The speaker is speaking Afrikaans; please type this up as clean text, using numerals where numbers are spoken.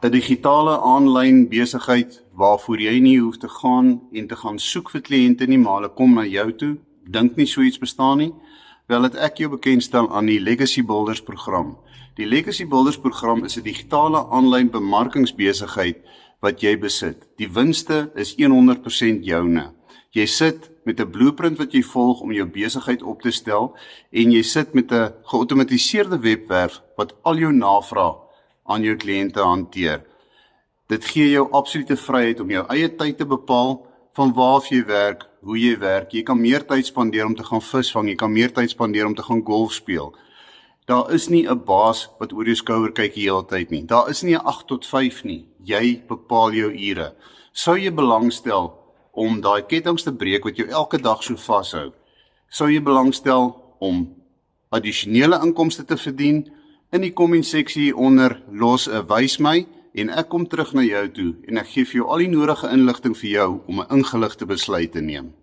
'n digitale aanlyn besigheid waarvoor jy nie hoef te gaan en te gaan soek vir kliënte nie, maar hulle kom na jou toe, dink nie so iets bestaan nie, wel het ek jou bekendstel aan die Legacy Builders program. Die Legacy Builders program is 'n digitale aanlyn bemarkingsbesigheid wat jy besit. Die winste is 100% joune. Jy sit met 'n blueprint wat jy volg om jou besigheid op te stel en jy sit met 'n geautomatiseerde webwerf wat al jou navraag aan jou kliënte hanteer. Dit gee jou absolute vryheid om jou eie tyd te bepaal van waar jy werk, hoe jy werk. Jy kan meer tyd spandeer om te gaan visvang, jy kan meer tyd spandeer om te gaan golf speel. Daar is nie 'n baas wat oor jou skouer kyk die hele tyd nie. Daar is nie 'n 8 tot 5 nie. Jy bepaal jou ure. Sou jy belangstel om daai kettinge te breek wat jou elke dag so vashou? Sou jy belangstel om addisionele inkomste te verdien? In die comment seksie hieronder los 'n wys my en ek kom terug na jou toe en ek gee vir jou al die nodige inligting vir jou om 'n ingeligte besluit te neem.